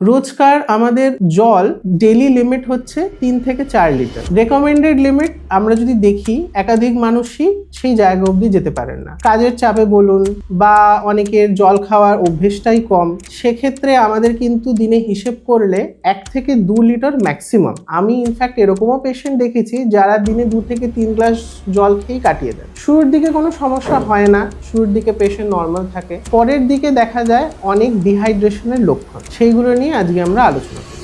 রোজকার আমাদের জল ডেইলি লিমিট হচ্ছে 3 থেকে 4 লিটার। রেকমেন্ডেড লিমিট আমরা যদি দেখি একাধিক মানুষই সেই জায়গা অবধি যেতে পারেন না, কাজের চাপে বলুন বা অনেকের জল খাওয়ার অভ্যেসটাই কম। সেক্ষেত্রে আমাদের কিন্তু দিনে হিসেব করলে 1 থেকে 2 লিটার ম্যাক্সিমাম। আমি ইনফ্যাক্ট এরকমও পেশেন্ট দেখেছি যারা দিনে 2 থেকে 3 গ্লাস জল খেয়েই কাটিয়ে দেন। শুরুর দিকে কোনো সমস্যা হয় না, শুরুর দিকে পেশেন্ট নর্মাল থাকে, পরের দিকে দেখা যায় অনেক ডিহাইড্রেশনের লক্ষণ। সেইগুলো নিয়ে আজকে আমরা আলোচনা করব।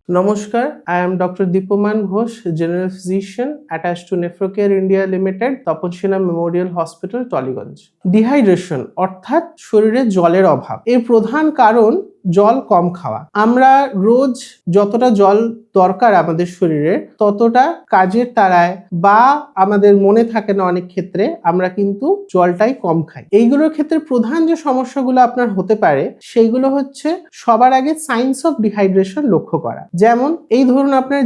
নমস্কার, I am Dr. Dipoman Ghosh, General Physician attached to Nephrocare India Limited, তপসিনা মেমোরিয়াল হসপিটাল, টলিগঞ্জ। ডিহাইড্রেশন অর্থাৎ শরীরে জলের অভাব এর প্রধান কারণ জল কম খাওয়া। আমরা রোজ যতটা জল দরকার আমাদের শরীরে ততটা কাজের তাড়ায় বা আমাদের মনে থাকে না, অনেক ক্ষেত্রে আমরা কিন্তু জলটাই কম খাই। এইগুলোর ক্ষেত্রে প্রধান যে সমস্যাগুলো আপনার হতে পারে সেইগুলো হচ্ছে সবার আগে সাইন্স অফ ডিহাইড্রেশন লক্ষ্য করা। যেমন এই ধরুন আপনার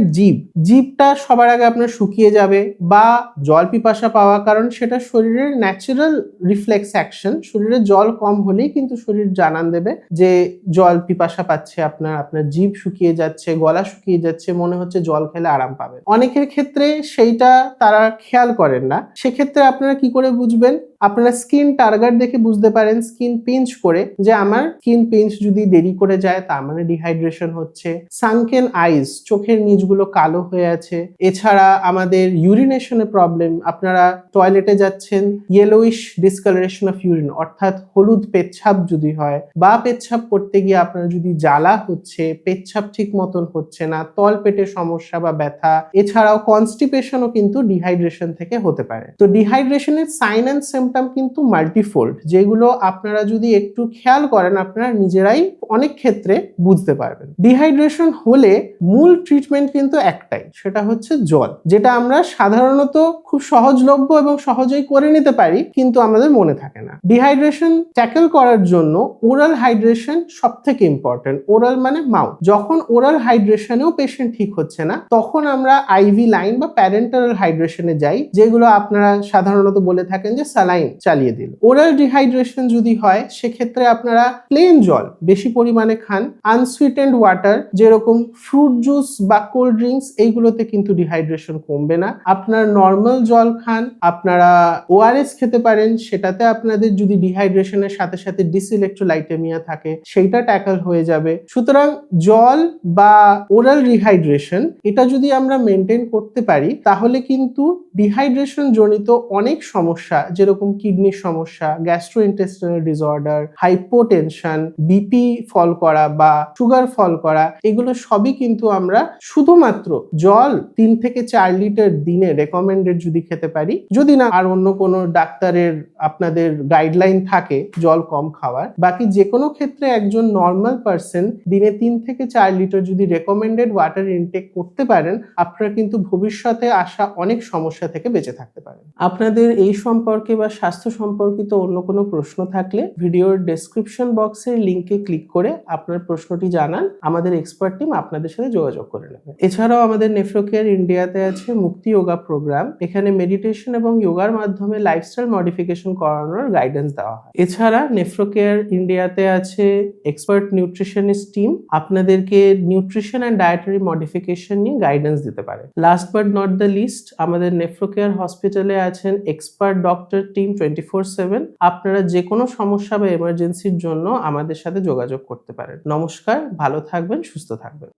জিভটা সবার আগে আপনার শুকিয়ে যাবে বা জল পিপাসা পাওয়া, কারণ সেটা শরীরের ন্যাচারাল রিফ্লেক্স অ্যাকশন। শরীরে জল কম হলেই কিন্তু শরীর জানান দেবে যে জল পিপাসা পাচ্ছে, আপনার জিভ শুকিয়ে যাচ্ছে, গলা শুকিয়ে যাচ্ছে, মনে হচ্ছে জল খেলে আরাম পাবেন। অনেকের ক্ষেত্রে সেইটা তারা খেয়াল করেন না। সেক্ষেত্রে আপনারা কি করে বুঝবেন? আপনারা স্কিন টার্গার দেখে বুঝতে পারেন, স্কিন পিঞ্চ করে, যে আমার স্কিন পিঞ্চ যদি দেরি করে যায় তার মানে ডিহাইড্রেশন হচ্ছে। সানকেন আইজ, চোখের নিচগুলো কালো হয়ে আছে। এছাড়া আমাদের ইউরিনেশনের প্রবলেম, আপনারা টয়লেটে যাচ্ছেন, ইয়েলোইশ ডিসকালারেশন অফ ইউরিন অর্থাৎ হলুদ পেচ্ছাপ যদি হয়, বা পেচ্ছাপ করতে গিয়ে আপনার যদি জ্বালা হচ্ছে, পেচ্ছাপ ঠিক মতন হচ্ছে না, তল পেটে সমস্যা বা ব্যথা, এছাড়াও কনস্টিপেশনও কিন্তু ডিহাইড্রেশন থেকে হতে পারে। তো ডিহাইড্রেশনের সাইন অ্যান্ড সিম্পটম কিন্তু মাল্টিফোল্ড, যেগুলো আপনারা যদি একটু খেয়াল করেন আপনারা নিজেরাই অনেক ক্ষেত্রে বুঝতে পারবেন। ডিহাইড্রেশন হলে মূল ট্রিটমেন্ট কিন্তু একটাই, সেটা হচ্ছে জল, যেটা আমরা সাধারণত খুব সহজলভ্য এবং সহজেই করে নিতে পারি, কিন্তু আমাদের মনে থাকে না। ডিহাইড্রেশন ট্যাকেল করার জন্য ওরাল হাইড্রেশন সব থেকে ইম্পর্টেন্ট। ওরাল মানে মাউথ। যখন ওরাল হাইড্রেশনেও পেশেন্ট ঠিক হচ্ছে না, তখন আমরা আইভি লাইন বা প্যারেন্টারাল হাইড্রেশনে যাই, যেগুলো আপনারা সাধারণত বলে থাকেন যে স্যালাইন চালিয়ে দিল। ওরাল ডিহাইড্রেশন যদি হয় সেক্ষেত্রে আপনারা প্লেন জল বেশি পরিমাণে খান। আনসুইটেন্ড ওয়াটার যেরকম ফ্রুট জুস বা কোল্ড ড্রিঙ্কস, এইগুলোতে কিন্তু ডিহাইড্রেশন কমবে না। আপনার নর্মাল জল খান, আপনারা ওআরএস খেতে পারেন, সেটাতে আপনাদের যদি ডিহাইড্রেশনের সাথে সাথে ডিসইলেক্ট্রোলাইটেমিয়া থাকে সেইটা ট্যাকল হয়ে যাবে। সুতরাং জল বা ওরাল রিহাইড্রেশন এটা যদি আমরা মেনটেন করতে পারি তাহলে কিন্তু ডিহাইড্রেশন জনিত অনেক সমস্যা, যেরকম কিডনির সমস্যা, গ্যাস্ট্রোইন্টেস্টিনাল ডিসঅর্ডার, হাইপোটেনশন, বিপি ফল করা বা সুগার ফল করা, এগুলো সবই কিন্তু আমরা শুধুমাত্র জল 3 থেকে 4 লিটার দিনে রেকমেন্ডেড যদি খেতে পারি, যদি না আর অন্য কোনো ডাক্তারের আপনাদের গাইডলাইন থাকে জল কম খাওয়ার, বাকি যে কোনো ক্ষেত্রে একজন নর্মাল পারসন দিনে 3 থেকে 4 লিটার যদি রেকমেন্ডেড ওয়াটার ইনটেক করতে পারেন, আপনারা কিন্তু ভবিষ্যতে আসা অনেক সমস্যা থেকে বেঁচে থাকতে পারেন। আপনাদের এই সম্পর্কে বা স্বাস্থ্য সম্পর্কিত অন্য কোনো প্রশ্ন থাকলে ভিডিওর ডেসক্রিপশন বক্সের লিংকে ক্লিক করে আপনার প্রশ্নটি জানান, আমাদের এক্সপার্ট টিম আপনাদের সাথে যোগাযোগ করে নেবে। এছাড়াও আমাদের নেফ্রোকেয়ার ইন্ডিয়াতে আছে মুক্তি যোগা প্রোগ্রাম। এখানে মেডিটেশন এবং যোগার মাধ্যমে লাইফস্টাইল মডিফিকেশন করানোর গাইডেন্স দেওয়া হয়। এছাড়া নেফ্রোকেয়ার ইন্ডিয়াতে আছে এক্সপার্ট নিউট্রিশনিস্ট টিম, আপনাদেরকে নিউট্রিশন অ্যান্ড ডায়েটারি মডিফিকেশন নিয়ে গাইডেন্স দিতে পারে। Last but not the least, আমাদের নেফ্রোকেয়ার হসপিটালে আছেন এক্সপার্ট ডক্টর টিম 24/7। আপনারা যে কোনো সমস্যা বা এমার্জেন্সির জন্য আমাদের সাথে যোগাযোগ করতে পারেন। নমস্কার, ভালো থাকবেন, সুস্থ থাকবেন।